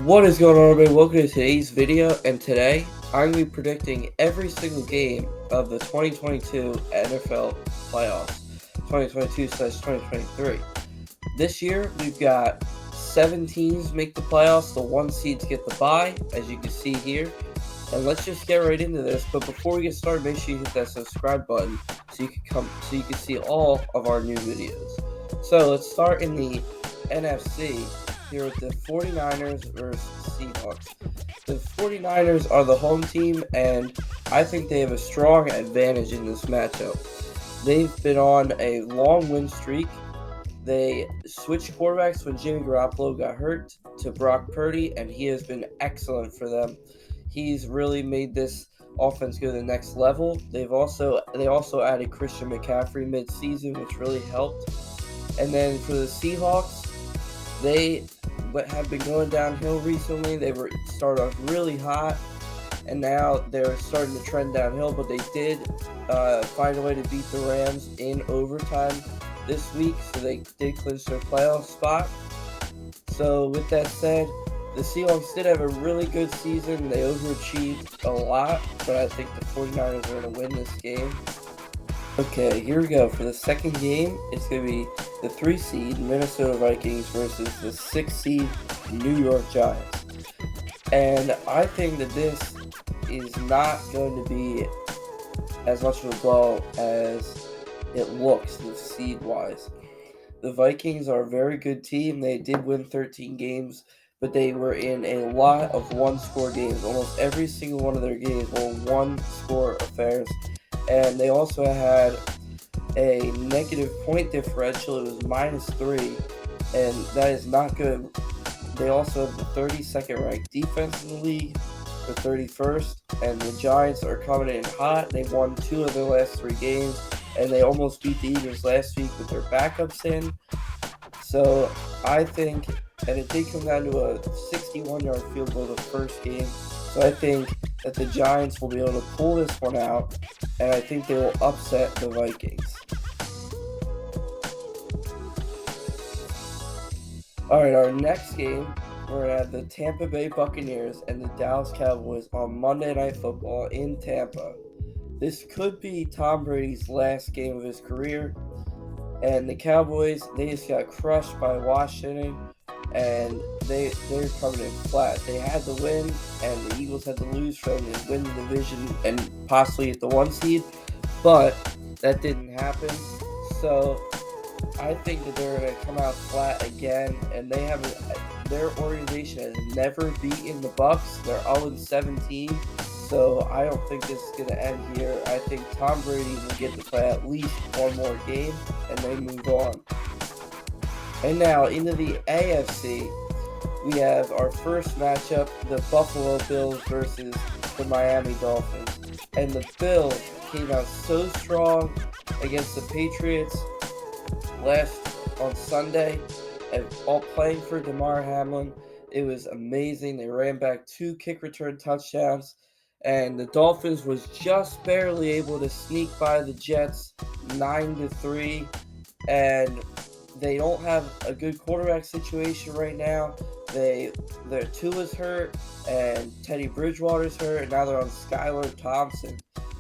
What is going on, everybody? Welcome to today's video, and today I'm going to be predicting every single game of the 2022 NFL playoffs, 2022/2023. This year, we've got 7 teams make the playoffs, the 1 seeds get the bye, as you can see here. And let's just get right into this. But before we get started, make sure you hit that subscribe button so you can see all of our new videos. So let's start in the NFC here with the 49ers versus Seahawks. The 49ers are the home team, and I think they have a strong advantage in this matchup. They've been on a long win streak. They switched quarterbacks when Jimmy Garoppolo got hurt to Brock Purdy, and he has been excellent for them. He's really made this offense go to the next level. They also added Christian McCaffrey mid-season, which really helped. And then for the Seahawks, they have been going downhill recently. They were started off really hot, and now they're starting to trend downhill. But they did find a way to beat the Rams in overtime this week, so they did clinch their playoff spot. So with that said, the Seahawks did have a really good season. They overachieved a lot, but I think the 49ers are going to win this game. Okay, here we go. For the second game, it's going to be the 3 seed Minnesota Vikings versus the 6 seed New York Giants. And I think that this is not going to be as much of a blow as it looks seed-wise. The Vikings are a very good team. They did win 13 games, but they were in a lot of one-score games. Almost every single one of their games were one-score affairs. And they also had a negative point differential. It was -3, and that is not good. They also have the 32nd ranked defense in the league, the 31st, and the Giants are coming in hot. They won 2 of their last 3 games, and they almost beat the Eagles last week with their backups in. So I think, and it did come down to a 61-yard field goal the first game, so I think that the Giants will be able to pull this one out, and I think they will upset the Vikings. Alright, our next game, we're going to have the Tampa Bay Buccaneers and the Dallas Cowboys on Monday Night Football in Tampa. This could be Tom Brady's last game of his career, and the Cowboys, they just got crushed by Washington, and they're coming in flat. They had the win, and the Eagles had to lose for them to win the division and possibly get the 1 seed, but that didn't happen. So I think that they're going to come out flat again, and their organization has never beaten the Bucs. They're 0-17, so I don't think this is going to end here. I think Tom Brady will get to play at least one more game, and they move on. And now into the AFC, we have our first matchup, the Buffalo Bills versus the Miami Dolphins. And the Bills came out so strong against the Patriots on Sunday, and all playing for Damar Hamlin. It was amazing. They ran back 2 kick return touchdowns, and the Dolphins was just barely able to sneak by the Jets 9-3, and they don't have a good quarterback situation right now. Their Tua's hurt, and Teddy Bridgewater's hurt, and now they're on Skylar Thompson.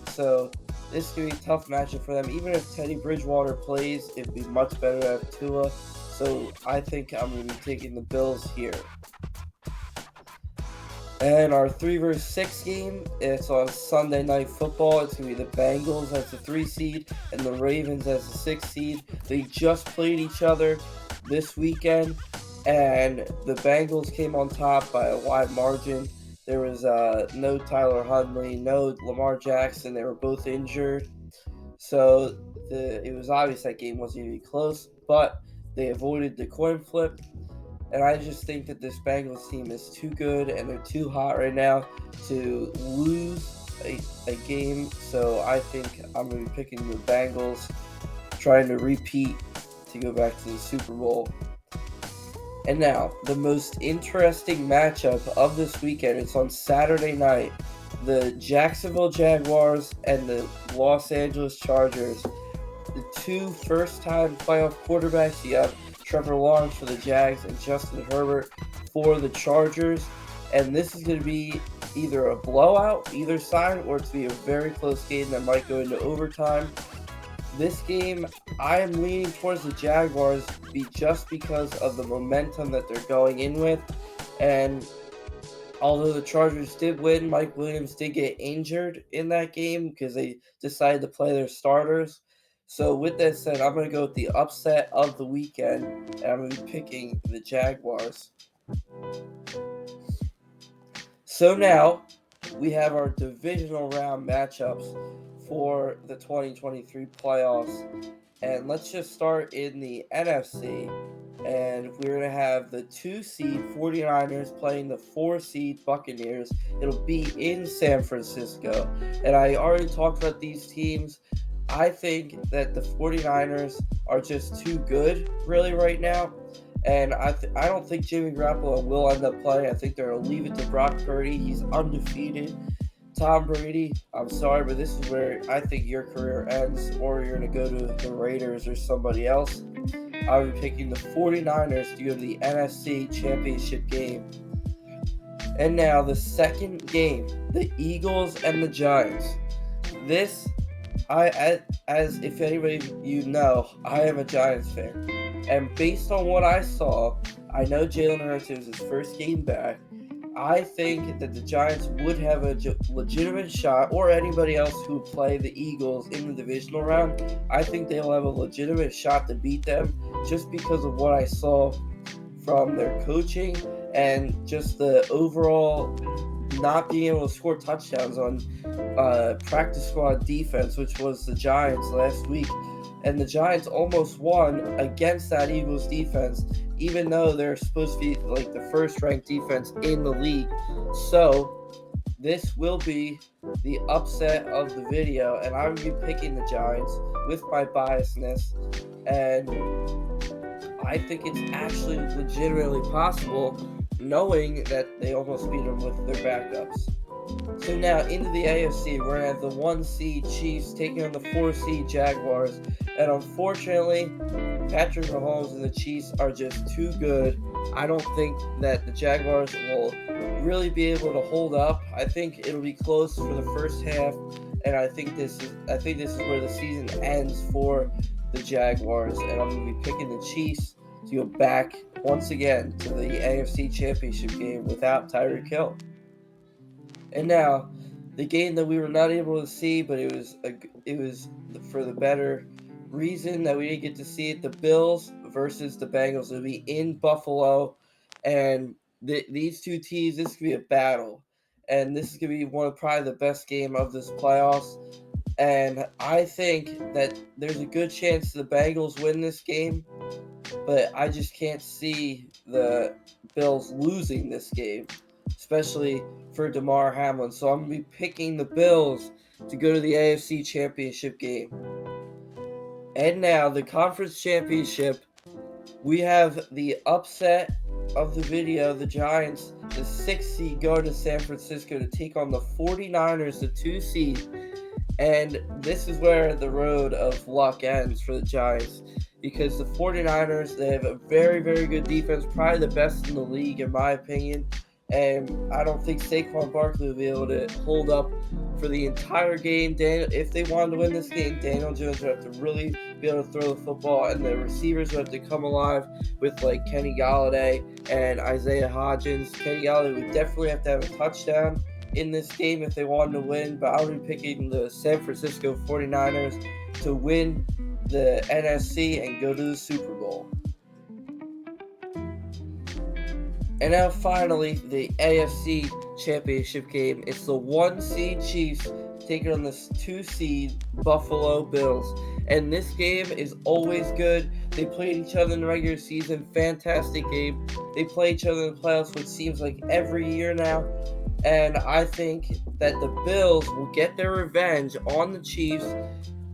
So this is going to be a tough matchup for them. Even if Teddy Bridgewater plays, it would be much better to have Tua. So I think I'm going to be taking the Bills here. And our 3 vs 6 game, it's on Sunday Night Football. It's going to be the Bengals as the 3 seed and the Ravens as the 6 seed. They just played each other this weekend, and the Bengals came on top by a wide margin. There was no Tyler Huntley, no Lamar Jackson. They were both injured. So it was obvious that game wasn't going to be close, but they avoided the coin flip. And I just think that this Bengals team is too good, and they're too hot right now to lose a game. So I think I'm going to be picking the Bengals, trying to repeat to go back to the Super Bowl. And now, the most interesting matchup of this weekend, it's on Saturday night. The Jacksonville Jaguars and the Los Angeles Chargers. The 2 first-time playoff quarterbacks. You have Trevor Lawrence for the Jags, and Justin Herbert for the Chargers. And this is going to be either a blowout, either side, or it's going to be a very close game that might go into overtime. This game, I am leaning towards the Jaguars just because of the momentum that they're going in with. And although the Chargers did win, Mike Williams did get injured in that game because they decided to play their starters. So with that said, I'm going to go with the upset of the weekend, and I'm going to be picking the Jaguars. So now we have our divisional round matchups for the 2023 playoffs. And let's just start in the NFC. And we're going to have the 2-seed 49ers playing the 4-seed Buccaneers. It'll be in San Francisco. And I already talked about these teams. I think that the 49ers are just too good, really, right now. And I don't think Jimmy Garoppolo will end up playing. I think they're going to leave it to Brock Purdy. He's undefeated. Tom Brady, I'm sorry, but this is where I think your career ends, or you're going to go to the Raiders or somebody else. I'll be picking the 49ers to go to the NFC Championship game. And now the second game, the Eagles and the Giants. This, as if anybody you know, I am a Giants fan. And based on what I saw, I know Jalen Hurts was his first game back. I think that the Giants would have a legitimate shot, or anybody else who would play the Eagles in the divisional round. I think they'll have a legitimate shot to beat them just because of what I saw from their coaching and just the overall not being able to score touchdowns on practice squad defense, which was the Giants last week. And the Giants almost won against that Eagles defense, even though they're supposed to be like the first-ranked defense in the league. So this will be the upset of the video, and I'm going to be picking the Giants with my biasness. And I think it's actually legitimately possible, knowing that they almost beat them with their backups. So now into the AFC, we're going to have the 1-seed Chiefs taking on the 4-seed Jaguars. And unfortunately, Patrick Mahomes and the Chiefs are just too good. I don't think that the Jaguars will really be able to hold up. I think it'll be close for the first half, and I think this is where the season ends for the Jaguars. And I'm going to be picking the Chiefs to go back once again to the AFC Championship game without Tyreek Hill. And now, the game that we were not able to see, but it was for the better reason that we didn't get to see it, the Bills versus the Bengals. It'll be in Buffalo, and these two teams, this could be a battle. And this is going to be probably the best game of this playoffs. And I think that there's a good chance the Bengals win this game, but I just can't see the Bills losing this game, especially for DeMar Hamlin. So I'm going to be picking the Bills to go to the AFC Championship game. And now the Conference Championship, we have the upset of the video, the Giants, the 6th seed, go to San Francisco to take on the 49ers, the 2 seed. And this is where the road of luck ends for the Giants, because the 49ers, they have a very, very good defense, probably the best in the league in my opinion. And I don't think Saquon Barkley will be able to hold up for the entire game. If they wanted to win this game, Daniel Jones would have to really be able to throw the football, and the receivers would have to come alive with like Kenny Galladay and Isaiah Hodgins. Kenny Galladay would definitely have to have a touchdown in this game if they wanted to win, but I'll be picking the San Francisco 49ers to win the NFC and go to the Super Bowl. And now finally, the AFC Championship game. It's the 1-seed Chiefs taking on the 2-seed Buffalo Bills. And this game is always good. They played each other in the regular season. Fantastic game. They play each other in the playoffs, which seems like every year now. And I think that the Bills will get their revenge on the Chiefs.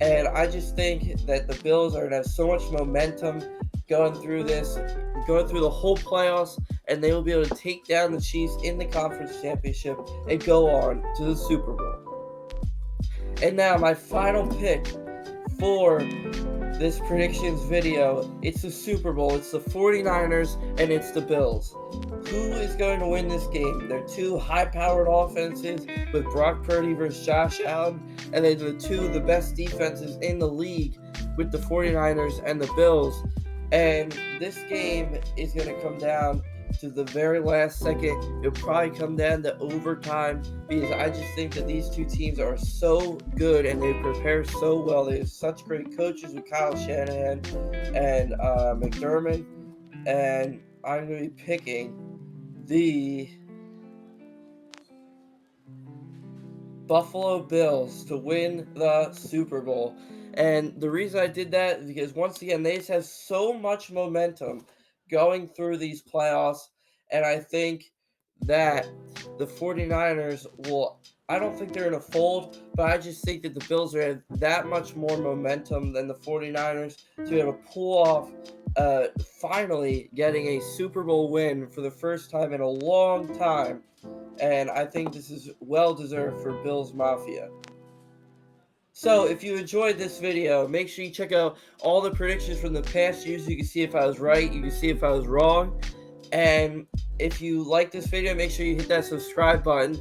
And I just think that the Bills are going to have so much momentum going through the whole playoffs, and they will be able to take down the Chiefs in the conference championship and go on to the Super Bowl. And now my final pick for this predictions video. It's the Super Bowl. It's the 49ers and it's the Bills. Who is going to win this game? They're two high-powered offenses with Brock Purdy versus Josh Allen, and they're the two of the best defenses in the league with the 49ers and the Bills. And this game is going to come down to the very last second. It'll probably come down to overtime because I just think that these two teams are so good and they prepare so well. They have such great coaches with Kyle Shanahan and McDermott. And I'm going to be picking the Buffalo Bills to win the Super Bowl. And the reason I did that is because, once again, they just have so much momentum going through these playoffs. And I think that the 49ers will, I don't think they're in a fold, but I just think that the Bills have that much more momentum than the 49ers to be able to pull off finally getting a Super Bowl win for the first time in a long time. And I think this is well deserved for Bills Mafia. So if you enjoyed this video, make sure you check out all the predictions from the past years. You can see if I was right, you can see if I was wrong. And if you like this video, make sure you hit that subscribe button.